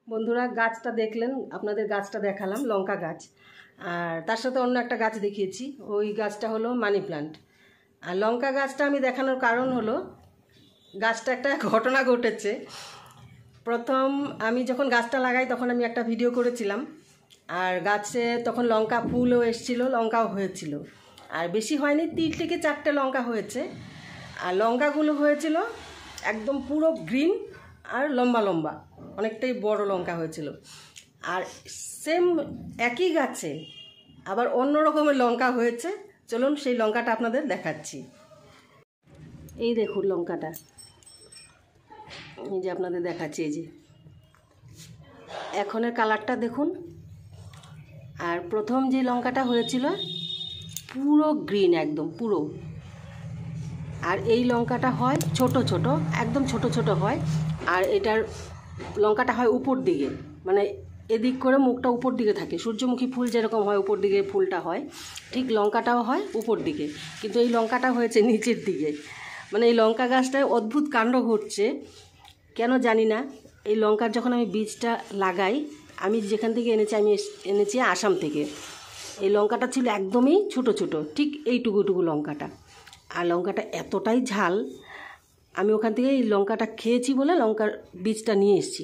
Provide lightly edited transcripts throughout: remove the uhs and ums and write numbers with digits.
বন্ধুরা গাছটা দেখলেন, আপনাদের গাছটা দেখালাম লঙ্কা গাছ, আর তার সাথে অন্য একটা গাছ দেখিয়েছি। ওই গাছটা হলো মানি প্লান্ট। আর লঙ্কা গাছটা আমি দেখানোর কারণ হলো গাছটা একটা ঘটনা ঘটেছে। প্রথম আমি যখন গাছটা লাগাই তখন আমি একটা ভিডিও করেছিলাম, আর গাছে তখন লঙ্কা ফুলও এসেছিলো, লঙ্কাও হয়েছিল, আর বেশি হয়নি, 3 থেকে 4টে লঙ্কা হয়েছে। আর লঙ্কাগুলো হয়েছিল একদম পুরো গ্রিন আর লম্বা লম্বা, অনেকটাই বড় লঙ্কা হয়েছিল। আর সেম একই গাছে আবার অন্য রকমের লঙ্কা হয়েছে। চলুন সেই লঙ্কাটা আপনাদের দেখাচ্ছি। এই দেখুন লঙ্কাটা, এই যে আপনাদের দেখাচ্ছি, এই যে এখনের কালারটা দেখুন। আর প্রথম যে লঙ্কাটা হয়েছিল পুরো গ্রিন, একদম পুরো। আর এই লঙ্কাটা হয় ছোট ছোট, একদম ছোট ছোট হয়। আর এটার লঙ্কাটা হয় উপর দিকে, মানে এদিক করে মুখটা উপর দিকে থাকে। সূর্যমুখী ফুল যেরকম হয় উপর দিকে ফুলটা হয়, ঠিক লঙ্কাটাও হয় উপর দিকে, কিন্তু এই লঙ্কাটা হয়েছে নিচের দিকে। মানে এই লঙ্কা গাছটায় অদ্ভুত কাণ্ড ঘটছে, কেন জানি না। এই লঙ্কার যখন আমি বীজটা লাগাই, আমি যেখান থেকে আমি এনেছি আসাম থেকে। এই লঙ্কাটা ছিল একদমই ছোট ছোট, ঠিক এইটুকুটুকু লঙ্কাটা। আর লঙ্কাটা এতটাই ঝাল, আমি ওখান থেকে এই লঙ্কাটা খেয়েছি বলে লঙ্কার বীজটা নিয়ে এসেছি,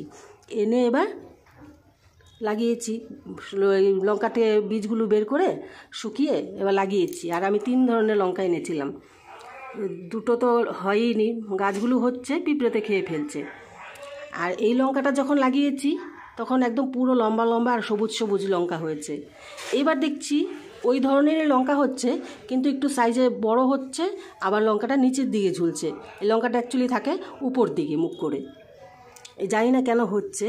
এনে এবার লাগিয়েছি। লঙ্কাতে বীজগুলো বের করে শুকিয়ে এবার লাগিয়েছি। আর আমি 3 ধরনের লঙ্কা এনেছিলাম, 2টো তো হয়ইনি, গাছগুলো হচ্ছে, পিঁপড়েতে খেয়ে ফেলছে। আর এই লঙ্কাটা যখন লাগিয়েছি তখন একদম পুরো লম্বা লম্বা আর সবুজ সবুজ লঙ্কা হয়েছে। এইবার দেখছি ওই ধরনের লঙ্কা হচ্ছে, কিন্তু একটু সাইজে বড় হচ্ছে, আবার লঙ্কাটা নিচের দিকে ঝুলছে। এই লঙ্কাটা অ্যাকচুয়ালি থাকে উপর দিকে মুখ করে, এই জানি না কেন হচ্ছে।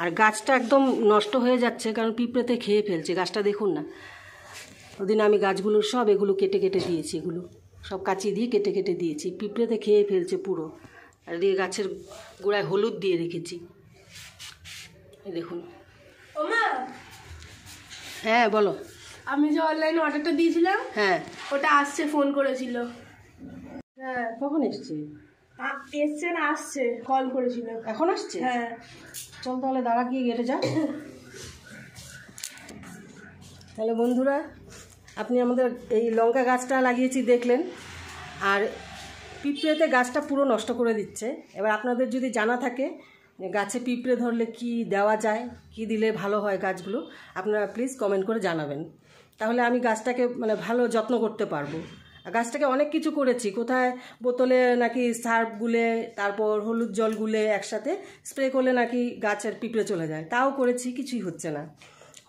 আর গাছটা একদম নষ্ট হয়ে যাচ্ছে, কারণ পিঁপড়েতে খেয়ে ফেলছে গাছটা। দেখুন না, ওদিন আমি গাছগুলোর সব এগুলো কেটে কেটে দিয়েছি, এগুলো সব কাঁচি দিয়ে কেটে কেটে দিয়েছি, পিঁপড়েতে খেয়ে ফেলছে পুরো। আর দিয়ে গাছের গোড়ায় হলুদ দিয়ে রেখেছি, এই দেখুন। হ্যাঁ বলো। আমি যে অনলাইনে অর্ডারটা দিয়েছিলাম, হ্যাঁ ওটা আসছে, ফোন করেছিল। হ্যাঁ কখন এসছে? এসছে না আসছে, কল করেছিল। এখন আসছে? হ্যাঁ চল তাহলে দাঁড়া, গিয়ে গেটে যা। তাহলে বন্ধুরা, আপনি আমাদের এই লঙ্কা গাছটা লাগিয়েছি দেখলেন, আর পিঁপড়েতে গাছটা পুরো নষ্ট করে দিচ্ছে। এবার আপনাদের যদি জানা থাকে গাছে পিঁপড়ে ধরলে কি দেওয়া যায়, কি দিলে ভালো হয় গাছগুলো, আপনারা প্লিজ কমেন্ট করে জানাবেন। তাহলে আমি গাছটাকে মানে ভালো যত্ন করতে পারবো। গাছটাকে অনেক কিছু করেছি, কোথায় বোতলে নাকি সার্ফ গুলে, তারপর হলুদ জল গুলে একসাথে স্প্রে করলে নাকি গাছের পিঁপড়ে চলে যায়, তাও করেছি, কিছুই হচ্ছে না।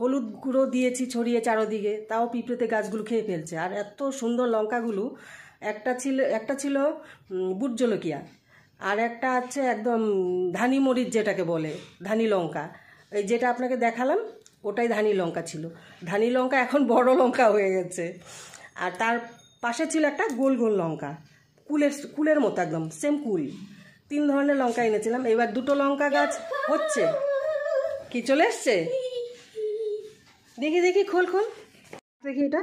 হলুদ গুঁড়ো দিয়েছি ছড়িয়ে চারোদিকে, তাও পিঁপড়েতে গাছগুলো খেয়ে ফেলছে। আর এত সুন্দর লঙ্কাগুলো, একটা ছিল বুট জলকিয়া, আর একটা আছে একদম ধানি মরিচ যেটাকে বলে, ধানি লঙ্কা। এই যেটা আপনাকে দেখালাম ওটাই ধানি লঙ্কা ছিল। ধানি লঙ্কা এখন বড় লঙ্কা হয়ে গেছে। আর তার পাশে ছিল একটা গোল গোল লঙ্কা, কুলের মতো, একদম সেম কুল। 3 ধরনের লঙ্কা এনেছিলাম। এবার 2টো লঙ্কা গাছ হচ্ছে। কি চলে এসছে? দেখি দেখি, খোল খোল দেখি। এটা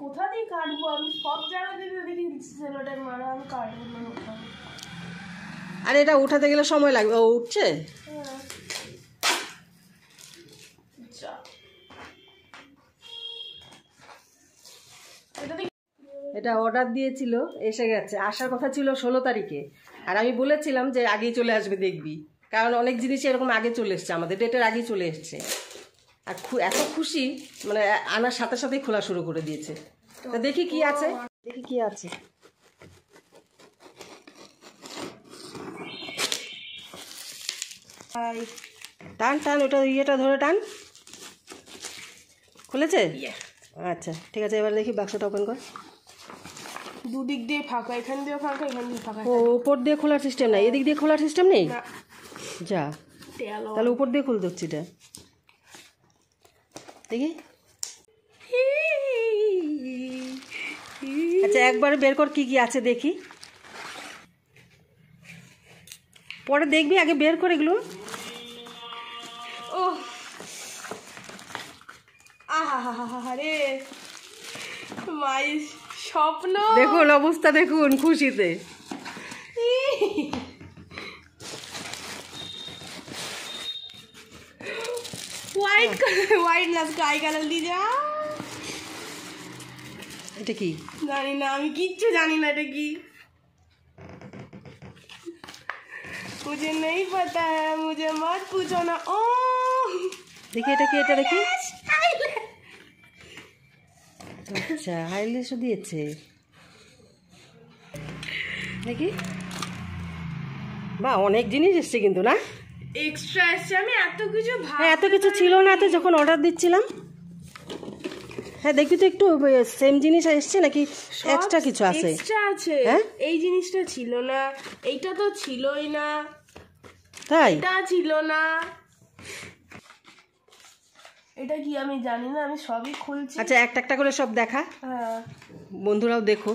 কোথা দিয়ে কাটবো? আমি সব জায়গাতে দেখি সেলোটেপ মারা, আমি কাটবো না। আর এটা উঠাতে গেলে সময় লাগবে। ও উঠছে। এটা অর্ডার দিয়েছিল, এসে গেছে। আসার কথা ছিল 16 তারিখে, আর আমি বলেছিলাম যে আগেই চলে আসবে দেখবি, কারণ অনেক জিনিস এরকম আগে চলে এসছে, আমাদের ডেটের আগেই চলে এসছে। আর এত খুশি, মানে আনার সাথে সাথেই খোলা শুরু করে দিয়েছে। তা দেখি কি আছে, দেখি কি আছে। টান টান, ওটা ইয়েটা ধরে টান। খুলেছে? আচ্ছা ঠিক আছে, এবার দেখি বাক্সটা ওপেন কর। দুদিক দিয়ে ফাঁকা, এখান দিয়ে ফাঁকা, এখান দিয়ে ফাঁকা। ও উপর দিয়ে খোলার সিস্টেম নাই, এদিক দিয়ে খোলার সিস্টেম নেই? যা, তাহলে উপর দিয়ে খুলতে হচ্ছে এটা। দেখি। আচ্ছা একবার বের কর কি কি আছে দেখি, পরে দেখবি, আগে বের করে এগুলো। ও আহা রে, মাই স্বপ্ন দেখুন, অবস্থা দেখুন খুশিতে। হোয়াইট না স্কাই কালার দিয়ে যা। এটা কি জানি না, আমি কিচ্ছু জানি না এটা কি। मुझे नहीं पता है, मुझे मत पूछो ना। ओ দেখি এটা কি, এটা দেখি। আচ্ছা হাইলাইটও দিয়েছে দেখি। বা অনেক জিনিস এসছে কিন্তু না, এক্সট্রা এসছে। আমি এত কিছু হ্যাঁ এত কিছু ছিল না তো যখন অর্ডার দিচ্ছিলাম। হ্যাঁ দেখবি তো একটু সেম জিনিস এসছে নাকি এক্সট্রা কিছু আছে? এক্সট্রা আছে। হ্যাঁ এই জিনিসটা ছিল না, এইটা তো ছিলই না, তাই এটা ছিল না। এটা কি আমি জানি না, আমি সবই খুলছি। আচ্ছা একটা একটা করে সব দেখা, হ্যাঁ বন্ধুরাও দেখো।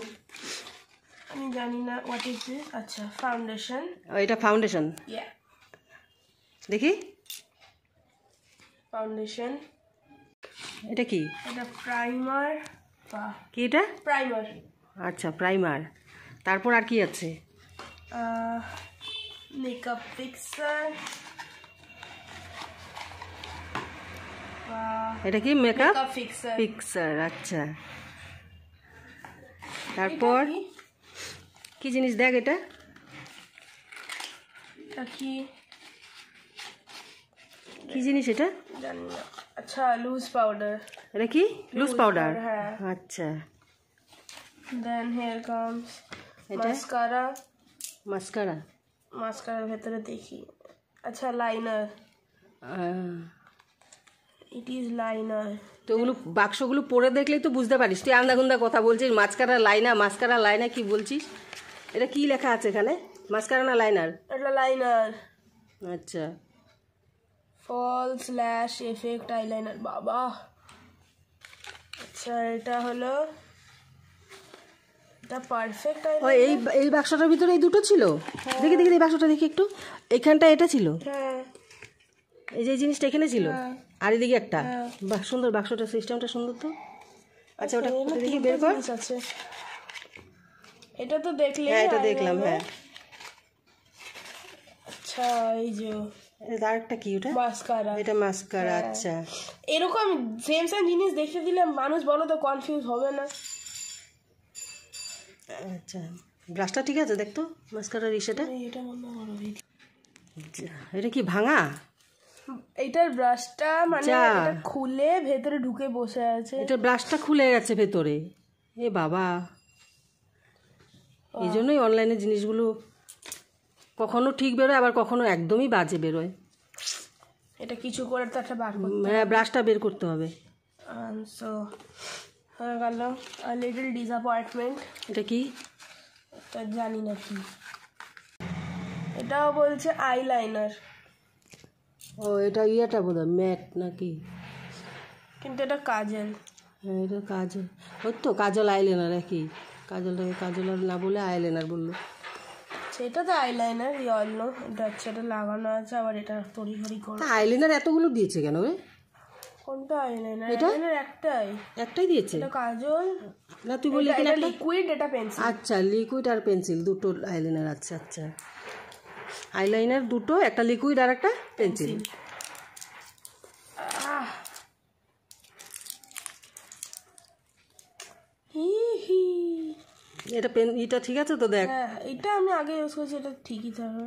আমি জানি না হোয়াট ইজ দিস। আচ্ছা ফাউন্ডেশন, এটা ফাউন্ডেশন দেখি। ফাউন্ডেশন। এটা কি? এটা প্রাইমার। কি এটা? প্রাইমার। আচ্ছা প্রাইমার। তারপর আর কি আছে? Makeup fixer. এটা কি? Makeup fixer. ফিক্সার। আচ্ছা তারপর কি জিনিস দেখ এটা? এটা কি কি জিনিস এটা? জানি না। আচ্ছা লুজ পাউডার। এটা কি? Loose powder. হ্যাঁ। আচ্ছা দেন হেয়ার কামস এটা মাস্কারা। মাস্কারা। মাস্কারার ভেতরে দেখি। আচ্ছা লাইনার। It is liner. তো ওগুলো বাক্সগুলো পরে দেখলেই তো বুঝতে পারিস। তুই আন্দাগুন্দা কথা বলছিস, মাস্কারা লাইনা, মাস্কারা লাইনা কি বলছিস? এটা কি লেখা আছে এখানে? মাস্কারা না লাইনার? এটা লাইনার। আচ্ছা ফলস ল্যাশ এফেক্ট আইলাইনার। বাবা আচ্ছা এটা হলো, এটা পারফেক্ট ও আইলাইনার। এই বাক্সটার ভিতরে এই দুটো ছিল। দেখি দেখি এই বাক্সটা দেখি একটু। এখানটা এটা ছিল, হ্যাঁ এই যে জিনিসটা এখানে ছিল, আর এদিকে একটা। হ্যাঁ। বাহ সুন্দর বাক্সটা, সিস্টেমটা সুন্দর তো। আচ্ছা ওটা এখানে দেখি তিনটে বের কর। জিনিস আছে। এটা তো দেখলে। হ্যাঁ এটা দেখলাম। হ্যাঁ আচ্ছা এই যে আর একটা কি ওটা? মাস্কারা। এটা মাস্কারা। আচ্ছা এরকম সেম সেম জিনিস দেখে দিলে মানুষ বলো তো কনফিউজ হবে না? আচ্ছা ব্রাশটা ঠিক আছে দেখতো, মাস্কারার ইসেটা। এটা মনে করো এটা কি ভাঙা? এইটার ব্রাশটা মানে যা। এটা খুলে ভেতরে ঢুকে বসে আছে। এটা ব্রাশটা খুলে গেছে ভেতরে। এ বাবা, এই জন্যই অনলাইনে জিনিসগুলো কখনো ঠিক বেরোয়, আবার কখনো একদমই বাজে বেরোয়। এটা কিছু করে তো একটা বার করতে। হ্যাঁ ব্রাশটা বের করতে হবে। সো হয়ে গেল লিটল ডিসঅ্যাপয়েন্টমেন্ট। এটা কি? তা জানি না কি। এটাও বলছে আইলাইনার, ও এটা ইয়েটা বোধ হয় ম্যাট নাকি, কিন্তু এটা কাজল। হ্যাঁ এটা কাজল। ওই তো কাজল আইলাইনার একই। কাজলটাকে কাজল আর না বলে আইলাইনার বললো। সেটা তো আইলাইনার ইয়েলো। এটা হচ্ছে, এটা লাগানো আছে, আবার এটা তড়িঘড়ি করে। তা আইলাইনার এতগুলো দিয়েছে কেন রে? কোনটা আইলাইনার? এটা? আইলাইনার একটাই। একটাই দিয়েছে এটা কাজল। না? তুই বললি কিনা এটা লিকুইড, এটা পেন্সিল। আচ্ছা লিকুইড আর পেন্সিল দুটো আইলাইনার। আচ্ছা আচ্ছা আইলাইনার দুটো, একটা লিকুইড আর একটা পেন্সিল। এটা পেন এটা ঠিক আছে তো? দেখ হ্যাঁ এটা আমি আগে ইউজ করছি, এটা ঠিকই থাকবে।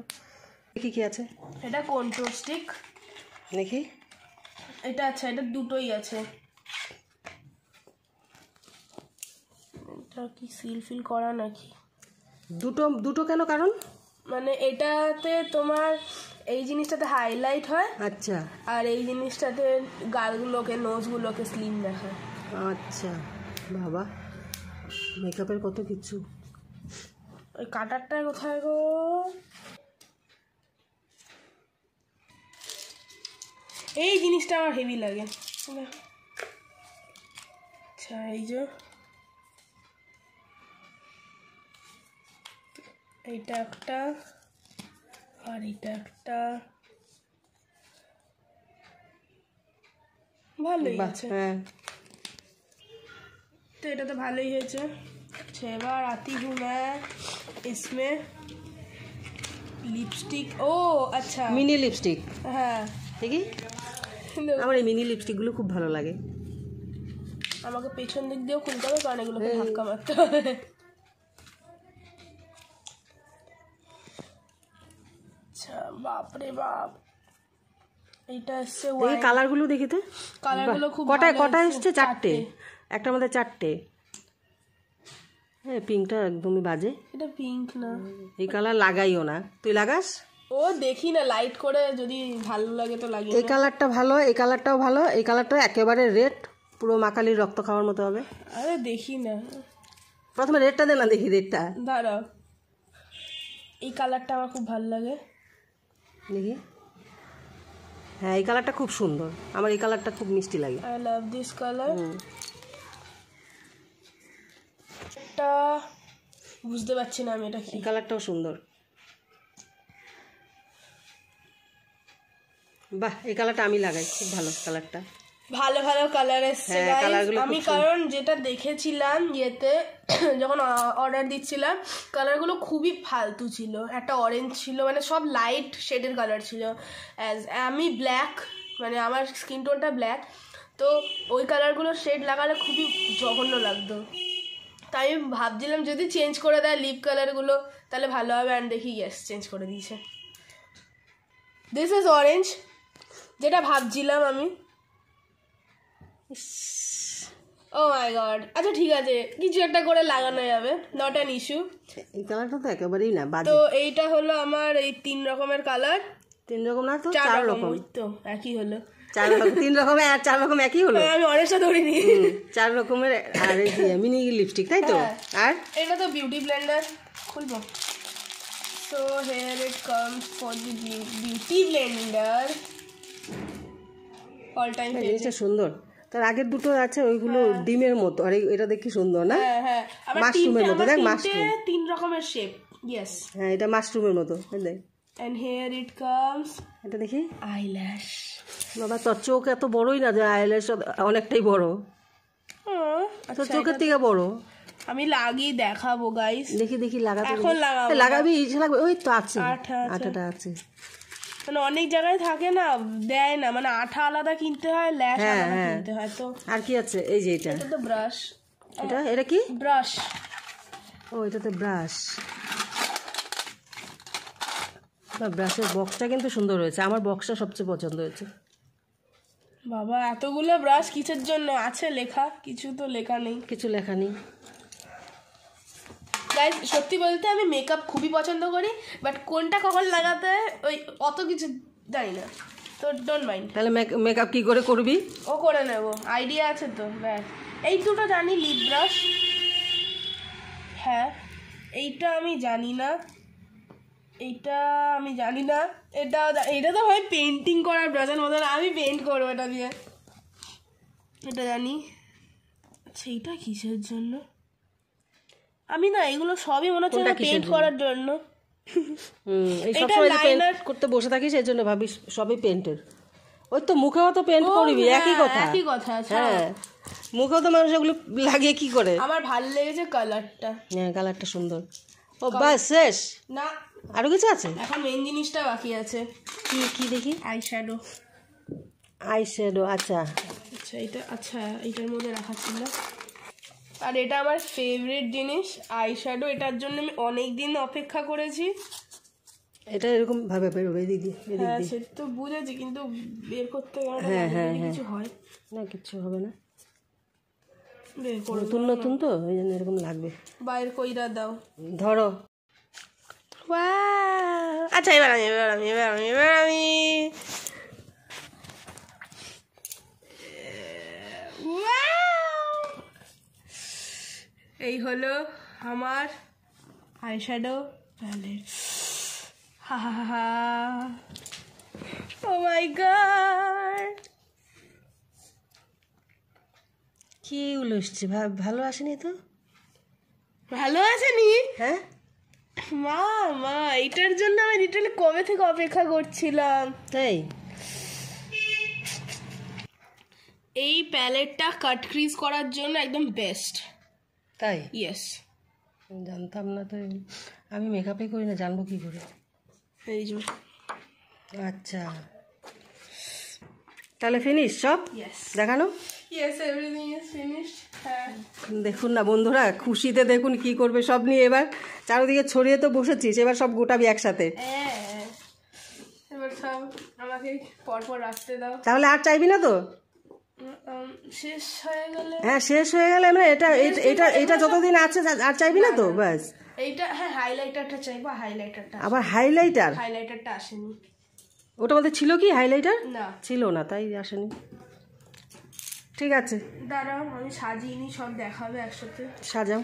দেখি কি আছে। এটা কন্ট্রোল স্টিক দেখি এটা। আচ্ছা এটা দুটোই আছে। এটা কি সিল ফিল করা নাকি? দুটো দুটো কেন? কারণ মানে এটাতে তোমার এই জিনিসটাতে হাইলাইট হয়, আচ্ছা আর এই জিনিসটাতে গালগুলোকে, নোজগুলোকে স্লিম দেখায়। আচ্ছা বাবা, মেকআপের কত কিছু। ওই কাটারটা কোথায় গো? এই জিনিসটা আমার হেভি লাগে। আচ্ছা এই যে এইটা একটা, আর এটা একটা। ভালোই আছে। হ্যাঁ तो এটা তো ভালোই হয়েছে। अच्छा এবার आती हूँ मैं इसमें लिपस्टिक। ओ अच्छा মিনি লিপস্টিক। হ্যাঁ দেখি আমার এই মিনি লিপস্টিকগুলো খুব ভালো লাগে। আমাকে পেছন দিক দিয়েও খুলতে হবে কারণ এগুলোকে ধাক্কা মারতে হবে। আচ্ছা বাপরে বাপ, এইটা এসছে দেখি কালারগুলো দেখি তো, কালারগুলো খুব কটা এসছে? 4টে, একটার মধ্যে 4টে। হ্যাঁ পিঙ্কটা একদমই বাজে, এটা পিঙ্ক না, এই কালার লাগাইও না। তুই লাগাস? ও দেখি না, লাইট করে যদি ভালো লাগে তো লাগিয়ে। এই কালারটা ভালো, এই কালারটাও ভালো, এই কালারটা একেবারে রেড, পুরো মাকালির রক্ত খাওয়ার মতো হবে। আরে দেখি না, প্রথমে রেডটা দে না, দেখি রেডটা। দাঁড়াও, এই কালারটা আমার খুব ভালো লাগে, দেখি। হ্যাঁ এই কালারটা খুব সুন্দর, আমার এই কালারটা খুব মিষ্টি লাগে। I love this colour. এটা বুঝতে পারছি না আমি এটা কি। এই কালারটাও সুন্দর, বাহ এই কালারটা আমি লাগাই, খুব ভালো কালারটা। ভালো ভালো কালার এসছে হ্যাঁ, কালারগুলো আমি, কারণ যেটা দেখেছিলাম ইয়েতে যখন অর্ডার দিচ্ছিলাম, কালারগুলো খুবই ফালতু ছিল। একটা অরেঞ্জ ছিল, মানে সব লাইট শেডের কালার ছিল। আমি ব্ল্যাক, মানে আমার স্কিন টোনটা ব্ল্যাক, তো ওই কালারগুলো শেড লাগালে খুবই জঘন্য লাগতো। তাই আমি ভাবছিলাম যদি চেঞ্জ করে দেয় লিপ কালারগুলো তাহলে ভালো হবে, অ্যান্ড দেখি ইয়েস চেঞ্জ করে দিয়েছে। দিস ইজ অরেঞ্জ, যেটা ভাবছিলাম আমি। ও মাই গড, আচ্ছা ঠিক আছে, কিছু একটা করে লাগানো যাবে, নট অ্যান ইস্যু। এই কালারটা তো একেবারেই না বাজে। তো এইটা হলো আমার এই 3 রকমের কালার। 3 রকম না তো 4 রকম, তো একই হলো। 4 রকম, 3 রকমের আর 4 রকম একই হলো। আমি অনেকটা ধরিনি। 4 রকমের আর এই মিনি লিপস্টিক, তাই তো? আর এটা তো বিউটি ব্লেন্ডার, খুলবো। So here it comes for the beauty Blender, all time জিনিসটা সুন্দর। তার আগের দুটো আছে ওইগুলো ডিমের মতো, আর এটা দেখি সুন্দর না, হ্যাঁ হ্যাঁ, মাশরুমের মতো। দেখ মাশরুম, 3 রকমের শেপ। ইয়েস, হ্যাঁ এটা মাশরুমের মতো। দেখ and here it comes এটা দেখি। eyelash. বাবা তোর চোখ এত বড়ই না যে আইল্যাশ অনেকটাই বড়, তোর চোখের থেকে বড়। আমি লাগিয়ে দেখাবো গাইস, দেখি দেখি লাগাতে, এখন লাগাবো, লাগাবি ইচ্ছে লাগবে। ওই তো আছে, আঠাটা আছে। মানে অনেক জায়গায় থাকে না, দেয় না, মানে আঠা আলাদা কিনতে হয়, ল্যাশ আলাদা কিনতে হয়। তো আর কি আছে? এই যে এটা তো ব্রাশ, এটা কি ব্রাশ? ও এটাতে ব্রাশ। ব্রাশের বক্সটা কিন্তু সুন্দর হয়েছে, আমার বক্সটা সবচেয়ে পছন্দ হয়েছে। বাবা এতগুলো ব্রাশ কিসের জন্য? আছে লেখা? কিছু তো লেখা নেই, কিছু লেখা নেই। গাইস সত্যি বলতে আমি মেকআপ খুবই পছন্দ করি, বাট কোনটা কখন লাগাতে হয় ওই অত কিছু জানি না, তো ডোন্ট মাইন্ড। তাহলে মেকআপ কি করে করবি? ও করে নেব, আইডিয়া আছে তো। ব্যাস এই দুটো জানি, লিপ ব্রাশ। হ্যাঁ এইটা আমি জানি না, এইটা আমি জানি না, এটা তো হয় পেন্টিং করার ব্রাশের মতন, আমি পেন্ট করবো এটা দিয়ে, এটা জানি। আচ্ছা এইটা কিসের জন্য? আমি না এগুলো সবই মনে হচ্ছে পেন্ট করার জন্য। এই সবসময় পেন্ট করতে বসে থাকিস এই জন্য ভাবিস সবই পেন্টের। ওই তো মুখেও তো পেন্ট করবি, একই কথা। একই কথা। হ্যাঁ মুখেও তো মানুষ এগুলো লাগিয়ে কি করে। আমার ভালো লেগেছে কালারটা। হ্যাঁ কালারটা সুন্দর। ও বাস শেষ না আরো কিছু আছে? এখন মেন জিনিসটা বাকি আছে। কি কি দেখি? Eye shadow. আই শ্যাডো, আচ্ছা আচ্ছা এটা, আচ্ছা এইটার মধ্যে রাখা ছিল। আর এটা আমার ফেভারিট জিনিস, আই শ্যাডো। এটার জন্য আমি অনেক দিন অপেক্ষা করেছি। এটা এরকম ভাবে বেরোবে এদিক দিয়ে। হ্যাঁ সে তো বুঝেছি, কিন্তু বের করতে গেলে কিছু হয় না, কিচ্ছু হবে না, বের করে নতুন নতুন তো ওই জন্য এরকম লাগবে। বাইরে কইরা দাও, ধরো। আচ্ছা এবার আমি এই হলো আমার আইশ্যাডো প্যালেট। হা হা হা, ও মাই গড, কি উলসছে, ভালো আসেনি তো? ভালো আসেনি? হ্যাঁ মা মা এইটার জন্য আমি লিটারালি কবে থেকে অপেক্ষা করছিলাম। তাই এই প্যালেটটা কাট ক্রিজ করার জন্য একদম বেস্ট। তাই? ইয়েস, জানতাম না তো, আমি মেকআপই করি না, জানবো কি করে? এই যে আচ্ছা তাহলে ফিনিশ সব Yes. দেখানো। Yes, everything is finished. হ্যাঁ দেখুন না বন্ধুরা, খুশিতে দেখুন কি করবে সব নিয়ে। এবার চারিদিকে ছড়িয়ে তো বসেছিস, এবার সব গোটাবি একসাথে। হ্যাঁ, এবার সব আমাকে পরপর রাখতে দাও। তাহলে আর চাইবি না তো? শেষ হয়ে গেলে, হ্যাঁ শেষ হয়ে গেলে আমরা এটা এটা এটা যতদিন আছে আর চাইবি না তো? ব্যাস এইটা, হ্যাঁ হাইলাইটারটা চাইবো, হাইলাইটারটা আবার হাইলাইটার। হাইলাইটারটা আসেনি। ওটা মধ্যে ছিল কি হাইলাইটার? না ছিল না, তাই আসেনি। ঠিক আছে দাঁড়াও, আমি সাজিয়ে নি, সব দেখাবে একসাথে। সাজাও।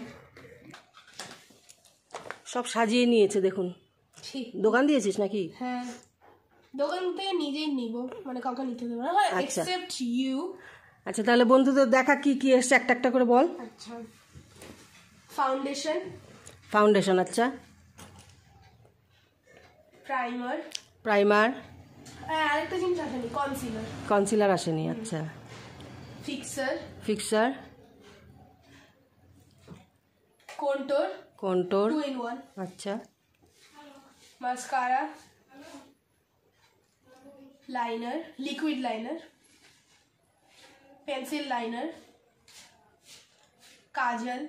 সব সাজিয়ে নিয়েছে দেখুন। ঠিক, দোকান দিয়েছিস নাকি? হ্যাঁ দোকান থেকে নিজেই নিব, মানে কাউকে নিতে দেবো না, আচ্ছা। Except you. আচ্ছা তাহলে বন্ধুদের দেখা কি কি এসছে একটা একটা করে বল। আচ্ছা, ফাউন্ডেশন, ফাউন্ডেশন, আচ্ছা প্রাইমার, প্রাইমার, হ্যাঁ আরেকটা জিনিস আসেনি, কনসিলার, কনসিলার আসেনি, আচ্ছা fixer, fixer, control, control, 2 in 1, আচ্ছা mascara, liner, liquid liner, pencil liner, kajal,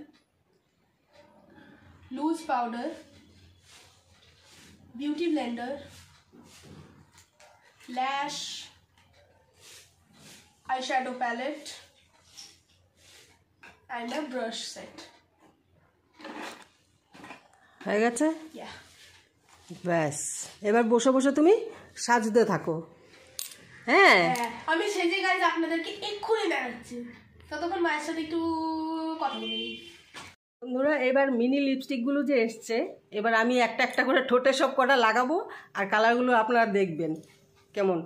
loose powder, beauty blender, lash, eyeshadow palette and a brush set. হয়ে গেছে। Yeah. ব্যাস এবার বসে বসে তুমি সাজতে থাকো। হ্যাঁ আমি সেজে গাইজ আপনাদেরকে এক্ষুনি দেখাচ্ছি, ততক্ষণ মায়ের সাথে একটু কথা বলে নিই। বন্ধুরা এবার মিনি লিপস্টিকগুলো যে এসছে, এবার আমি একটা একটা করে ঠোঁটে সব কটা লাগাবো আর কালারগুলো আপনারা দেখবেন কেমন।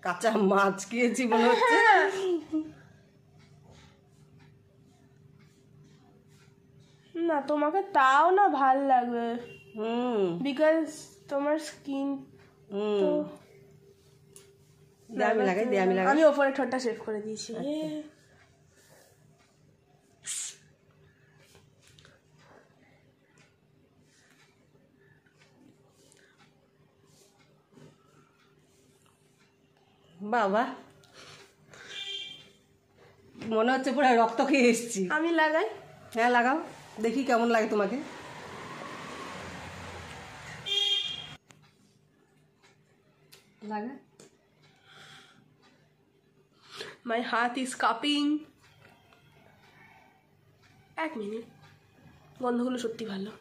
কাঁচা মাছ খেয়েছি মনে হচ্ছে। না তোমাকে তাও না ভাল লাগবে, বিকজ তোমার স্কিন তো। আমি লাগাই দে, আমি লাগাই। আমি ওপরে ঠোঁটটা শেভ করে দিয়েছি। বাবা মনে হচ্ছে পুরো রক্ত খেয়ে এসছি। আমি লাগাই, হ্যাঁ লাগাও দেখি কেমন লাগে তোমাকে। লাগা। মাই হাত ইজ কাপিং। 1 মিনিট, গন্ধগুলো সত্যি ভালো।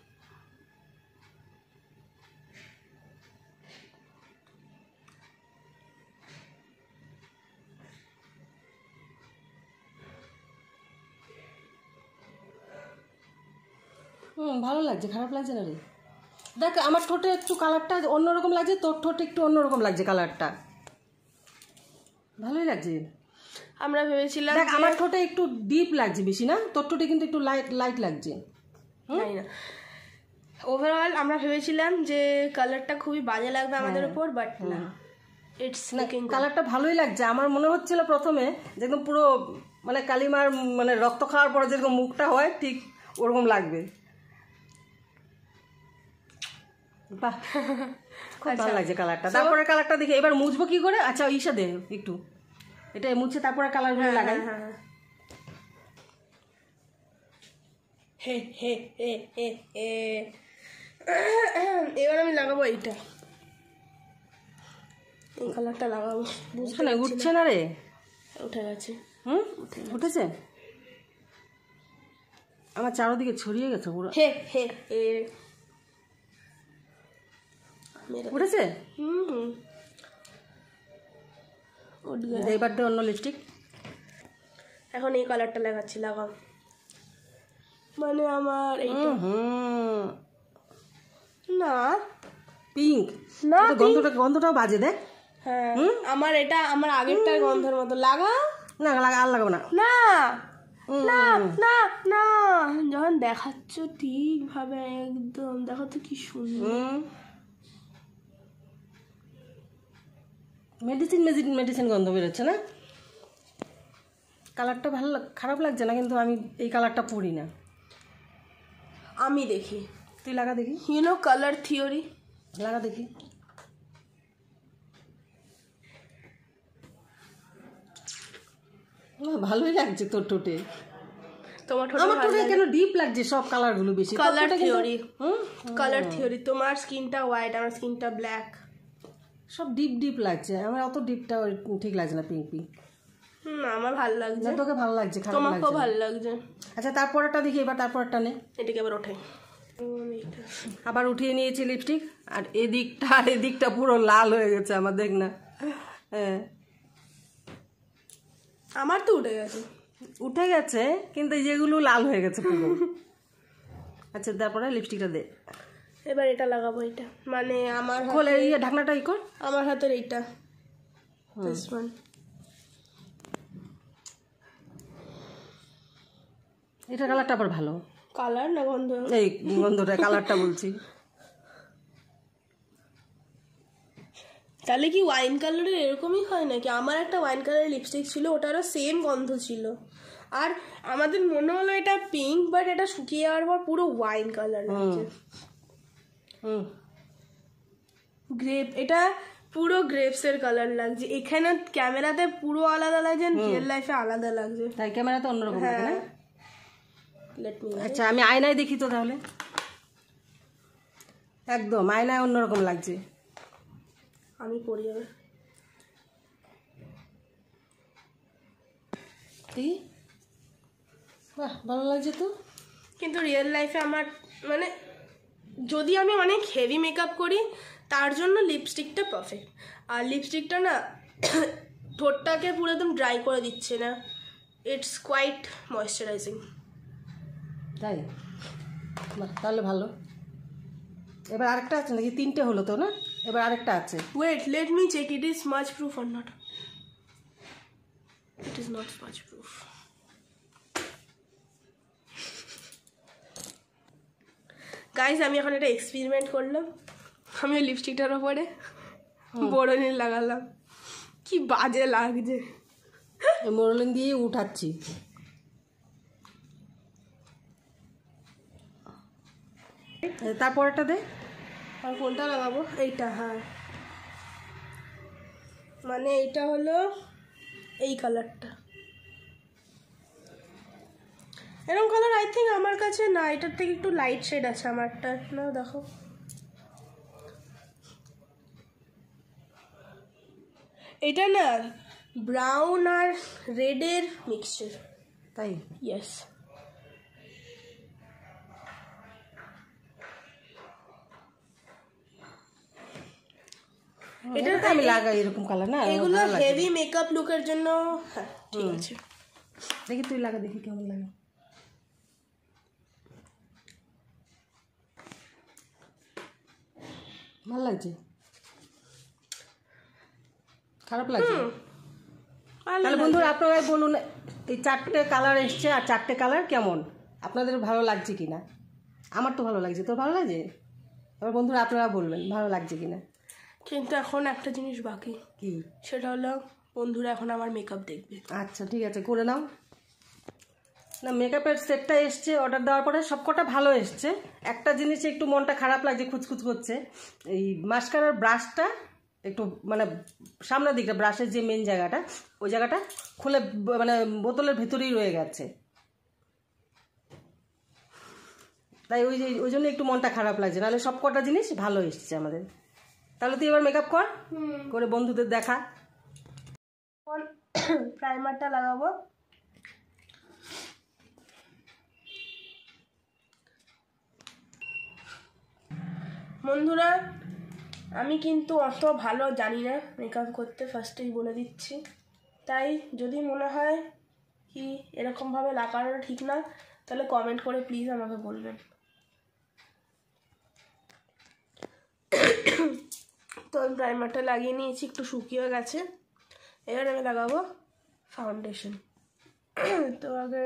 ভালো লাগছে, খারাপ লাগছে না রে। দেখ আমার ঠোঁটে একটু কালারটা অন্যরকম লাগছে, তোর ঠোঁটে একটু অন্যরকম লাগছে কালারটা। ভালোই লাগছে। আমরা ভেবেছিলাম দেখ আমার ঠোঁটে একটু ডিপ লাগছে বেশি না, তোর ঠোঁটে কিন্তু একটু লাইট লাইট লাগছে। জানি না, ওভারঅল আমরা ভেবেছিলাম যে কালারটা খুবই বাজে লাগবে আমাদের উপর, বাট না, ইটস লুকিং কালারটা ভালোই লাগছে। আমার মনে হচ্ছিল প্রথমে যে একদম পুরো মানে কালিমার মানে রক্ত খাওয়ার পরে যেরকম মুখটা হয় ঠিক ওরকম লাগবে। বাহ খুব ভালো লাগছে কালারটা। তারপরে কালারটা দেখে এবার মুছবো কি করে? আচ্ছা ইসা দে একটু, এটা মুছে তারপরে কালারগুলো লাগাই। হে হে হে হে হে। এবার আমি লাগাবো এইটা, এই কালারটা লাগাবো। বুঝছে না, উঠছে না রে। উঠে গেছে। উঠেছে? আমার চারদিকে ছড়িয়ে গেছে পুরো। হে হে হে। উঠেছে? উঠবে। এবার দে অন্য লিপস্টিক। এখন এই কালারটা লাগাচ্ছি, লাগাও। মানে আমার এইটা না পিঙ্ক না, গন্ধটাও বাজে দেখ। হ্যাঁ আমার এটা আমার আগেরটার গন্ধের মতো। লাগা না লাগা, আর লাগাবো না। না না না না, যখন দেখাচ্ছ ঠিকভাবে একদম দেখো তো কি সুন্দর। মেডিসিন মেডিসিন গন্ধ বেরোচ্ছে না। কালারটা খারাপ লাগছে না, কিন্তু আমি এই কালারটা পরি না। আমি দেখি, তুই তুই লাগা দেখি, ইউ নো কালার থিওরি। লাগা দেখি। ভালোই লাগছে তোর ঠোঁটে। তোমার আমার ঠোঁটে কেন ডিপ লাগছে সব কালারগুলো বেশি? Colour theory, colour theory. তোমার স্কিনটা হোয়াইট, আমার স্কিনটা ব্ল্যাক, সব ডিপ ডিপ লাগছে। আমার অত ডিপটা ঠিক লাগছে না, পিঙ্ক পিঙ্ক। আমার ভালো লাগছে। না তোকে ভালো লাগছে, খারাপ তোমাকেও লাগছে। ভালো লাগছে। আচ্ছা তারপরেরটা দেখি, এবার তারপরেরটা নে। এটাকে আবার ওঠে, আবার উঠিয়ে নিয়েছি লিপস্টিক, আর এদিকটা আর এদিকটা পুরো লাল হয়ে গেছে আমার, দেখ না। হ্যাঁ আমার তো উঠে গেছে। উঠে গেছে, কিন্তু যেগুলো লাল হয়ে গেছে পুরো। আচ্ছা তারপরে লিপস্টিকটা দে। এবার এটা লাগাবো, এটা মানে আমার খোলে ঢাকনাটা ই কর। আমার হাতের এইটা, দিস ওয়ান। এটা কালারটা আবার ভালো। কালার না গন্ধ? এই গন্ধটা, কালারটা বলছি। তাহলে কি ওয়াইন কালারের এরকমই হয় নাকি? আমার একটা ওয়াইন কালারের লিপস্টিক ছিল, ওটারও সেম গন্ধ ছিল। আর আমাদের মনে হলো এটা পিঙ্ক, বাট এটা শুকিয়ে যাওয়ার পর পুরো ওয়াইন কালার লাগছে। গ্রেপ, এটা পুরো গ্রেপসের কালার লাগছে। এখানে ক্যামেরাতে পুরো আলাদা লাগছে, রিয়েল লাইফে আলাদা লাগছে। তাই ক্যামেরাতে অন্যরকম লাগে না? Let me. আচ্ছা আমি আয়নায় দেখি তো তাহলে। একদম আয়নায় অন্যরকম লাগছে। আমি পড়ি যাবে। দেখি, বাহ ভালো লাগছে তো। কিন্তু রিয়েল লাইফে আমার মানে, যদি আমি অনেক হেভি মেকআপ করি তার জন্য লিপস্টিকটা পারফেক্ট। আর লিপস্টিকটা না ঠোঁটটাকে পুরো একদম ড্রাই করে দিচ্ছে না, ইটস কোয়াইট ময়েশ্চারাইজিং। তাই, বাহ তাহলে ভালো। এবার আরেকটা আছে নাকি? তিনটে হলো তো না? এবার আরেকটা আছে। Wait, let me check it is smudge proof or not. It is not smudge proof. Guys আমি এখন একটা এক্সপেরিমেন্ট করলাম। আমি ওই লিপস্টিকটার ওপরে বোরোলিন লাগালাম, কি বাজে লাগছে। মোরলিন দিয়ে উঠাচ্ছি। তারপরটা দে। আর কোনটা লাগাবো? এইটা, হ্যাঁ মানে এইটা হলো এই কালারটা। এরকম কালার আই থিঙ্ক আমার কাছে না, এটার থেকে একটু লাইট শেড আছে আমারটা। না দেখো, এটা না ব্রাউন আর রেডের মিক্সচার। তাই? ইয়েস। এটা আমি লাগাই এরকম কালার না, এগুলো হেভি মেকআপ লুকের জন্য। হ্যাঁ ঠিক আছে, দেখি তুই লাগা দেখি কেমন লাগে। ভালো লাগছে? খারাপ লাগছে? তাহলে বন্ধুরা আপনারা বলুন, এই 4টে কালার এসছে, আর 4টে কালার কেমন, আপনাদের ভালো লাগছে কিনা? আমার তো ভালো লাগছে, তোর ভালো লাগছে? এবার বন্ধুরা আপনারা বলবেন ভালো লাগছে কিনা। কিন্তু এখন একটা জিনিস বাকি, কি? সেটা হলো বন্ধুরা এখন আমার মেকআপ দেখবে। আচ্ছা ঠিক আছে, করে নাও না। মেকআপের সেটটা এসছে অর্ডার দেওয়ার পরে, সবকটা ভালো এসছে। একটা জিনিস একটু মনটা খারাপ লাগছে, খুঁতখুত করছে। এই মাস্কারার ব্রাশটা একটু মানে সামনের দিকটা, ব্রাশের যে মেন জায়গাটা, ওই জায়গাটা খুলে মানে বোতলের ভেতরেই রয়ে গেছে। তাই ওই জন্য একটু মনটা খারাপ লাগছে, নাহলে সবকটা জিনিস ভালো এসছে আমাদের। তাহলে তুই এবার মেকআপ কর, করে বন্ধুদের দেখা। প্রাইমারটা লাগাবো। বন্ধুরা আমি কিন্তু অত ভালো জানি না মেকআপ করতে, ফার্স্টেই বলে দিচ্ছি। তাই যদি মনে হয় কি এরকমভাবে লাগানো ঠিক না, তাহলে কমেন্ট করে প্লিজ আমাকে বলবেন। তো আমি প্রাইমারটা লাগিয়ে নিয়েছি, একটু শুকিয়ে গেছে। এবার আমি লাগাবো ফাউন্ডেশন। তো আগে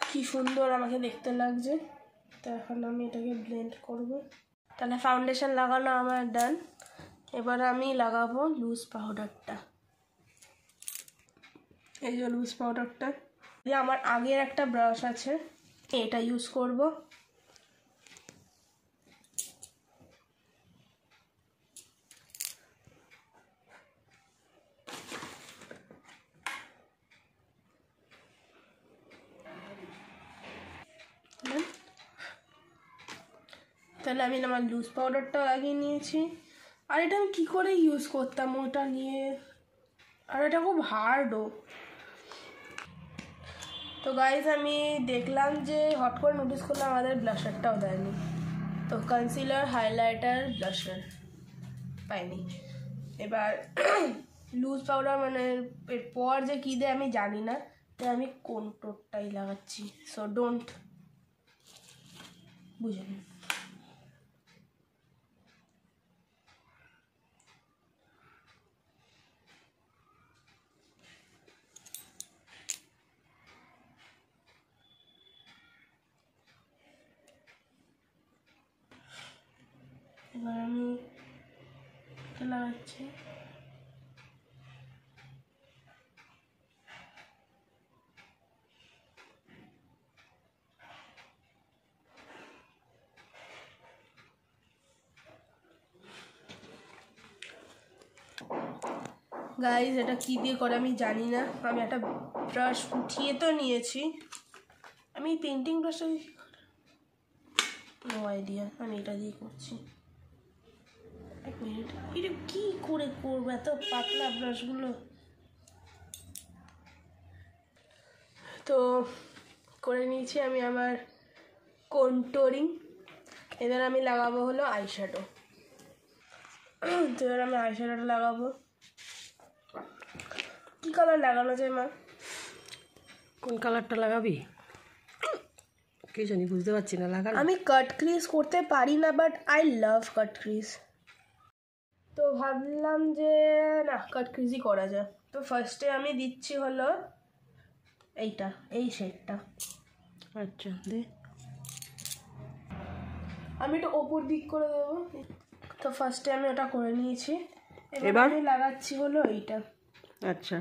কি সুন্দর আমাকে দেখতে লাগছে, তো এখন আমি এটাকে ব্লেন্ড করব। তাহলে ফাউন্ডেশন লাগানো আমার ডান। এবার আমি লাগাবো লুজ পাউডারটা। এই যে লুজ পাউডারটা, আমার আগের একটা ব্রাশ আছে, এটা ইউজ করব। তাহলে আমি আমার লুজ পাউডারটা লাগিয়ে নিয়েছি। আর এটা আমি কী করে ইউজ করতাম ওটা নিয়ে, আর এটা খুব হার্ডও। তো গাইজ আমি দেখলাম যে হট করে নোটিস করলাম আমাদের ব্লাশারটাও দেয়নি। তো কনসিলার, হাইলাইটার, ব্লাশার পাইনি। এবার লুজ পাউডার মানে এরপর যে কী দেয় আমি জানি না, তাই আমি কন্ট্রোরটাই লাগাচ্ছি। সো ডোন্ট বুঝে নিন। এবার আমি এটা লাগাচ্ছি। গাইজ এটা কী দিয়ে করে আমি জানি না। আমি একটা ব্রাশ উঠিয়ে তো নিয়েছি। আমি পেন্টিং ব্রাশটা নো আইডিয়া, আমি এটা দিয়ে করছি। এক মিনিট, এটা কী করে করবো এত পাতলা ব্রাশগুলো? তো করে নিয়েছি আমি আমার কন্ট্রোরিং। এবার আমি লাগাবো হলো আইশ্যাডো। তো এবার আমি আইশ্যাডোটা লাগাবো। কী কালার লাগানো যায় মা? কোন কালারটা লাগাবি কি জানি, বুঝতে পারছি না। লাগা আমি কাট ক্রিজ করতে পারি না, but I love cut crease. তো ভাবলাম যে না, কাট ক্রিজই করা যায়। তো ফার্স্টে আমি দিচ্ছি হলো এইটা, এই শেডটা। আচ্ছা দে, আমি এটা ওপর দিক করে দেবো। তো ফার্স্টে আমি ওটা করে নিয়েছি। এবার এবার আমি লাগাচ্ছি হলো এইটা। আচ্ছা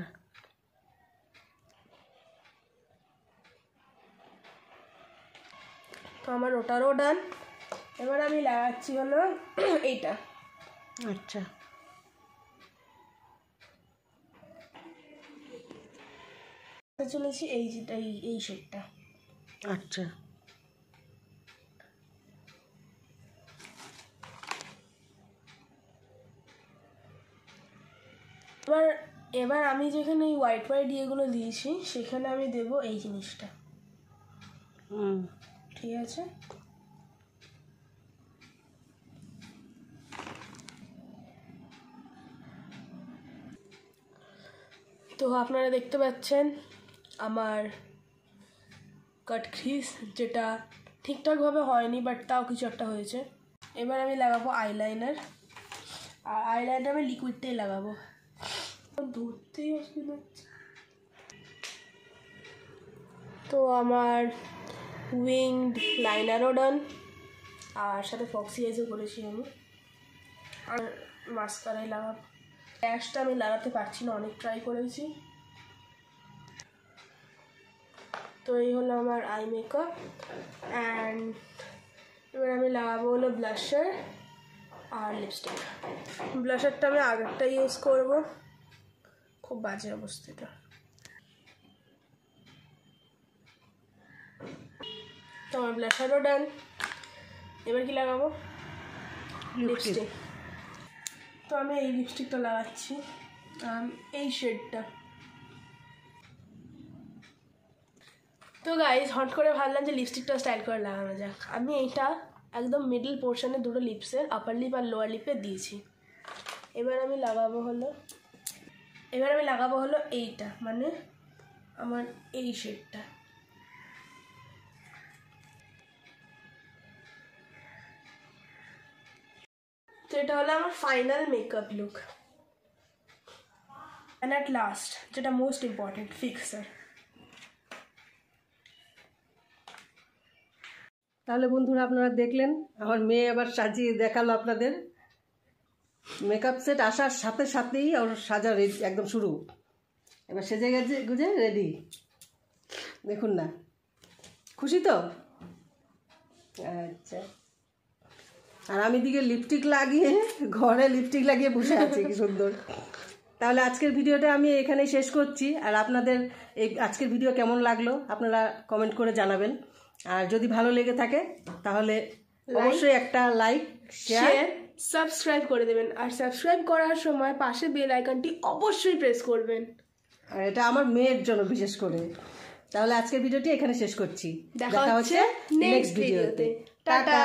তো আমার ওটারও ডান। এবার আমি লাগাচ্ছি হলো এইটা। আচ্ছা চলেছি এই যেটা, এই শেডটা। আচ্ছা এবার এবার আমি যেখানে এই হোয়াইট হোয়াইট ইয়েগুলো দিয়েছি সেখানে আমি দেব এই জিনিসটা। ঠিক আছে, তো আপনারা দেখতে পাচ্ছেন আমার কাট ক্রিজ, যেটা ঠিকঠাকভাবে হয়নি বাট তাও কিছু একটা হয়েছে। এবার আমি লাগাবো আইলাইনার। আর আইলাইনার আমি লিকুইডটাই লাগাবো, ধরতেই অসুবিধা হচ্ছে। তো আমার উইংড লাইনারও ডান, আর সাথে ফক্সি আইজও করেছি আমি। আর মাস্কারাই লাগাবো। ল্যাশটা আমি লাগাতে পারছি না, অনেক ট্রাই করেছি। তো এই হলো আমার আই মেকআপ। অ্যান্ড এবার আমি লাগাবো হলো ব্লাশার আর লিপস্টিক। ব্লাশারটা আমি আগেরটা ইউজ করব, খুব বাজে অবস্থাটা। তো আমার ব্লাশারও ডান। এবার কি লাগাবো? লিপস্টিক। তো আমি এই লিপস্টিকটা লাগাচ্ছি, এই শেডটা। তো গাইজ হট করে ভাবলাম যে লিপস্টিকটা স্টাইল করে লাগানো যাক। আমি এইটা একদম মিডল পোর্শনে দুটো লিপসের, আপার লিপ আর লোয়ার লিপে দিয়েছি। এবার আমি লাগাবো হলো এইটা, মানে আমার এই শেডটা। তো এটা হলো আমার final makeup look. And at last, যেটা মোস্ট ইম্পর্টেন্ট, ফিক্সার। তাহলে বন্ধুরা আপনারা দেখলেন আমার মেয়ে আবার সাজিয়ে দেখালো আপনাদের। মেকআপ সেট আসার সাথে সাথেই ওর সাজা একদম শুরু। এবার সেজে গেছে গুজে রেডি। দেখুন না, খুশি তো? আচ্ছা, আর আমি দিকে লিপস্টিক লাগিয়ে, ঘরে লিপস্টিক লাগিয়ে বসে আছি, কি সুন্দর। তাহলে আজকের ভিডিওটা আমি এখানেই শেষ করছি। আর আপনাদের এই আজকের ভিডিও কেমন লাগলো আপনারা কমেন্ট করে জানাবেন। আর যদি ভালো লেগে থাকে তাহলে অবশ্যই একটা লাইক, শেয়ার, সাবস্ক্রাইব করে দেবেন। আর সাবস্ক্রাইব করার সময় পাশে বেল আইকনটি অবশ্যই প্রেস করবেন। আর এটা আমার মেয়ের জন্য বিশেষ করে। তাহলে আজকের ভিডিওটি এখানে শেষ করছি। দেখা হচ্ছে নেক্সট ভিডিওতে। টাটা।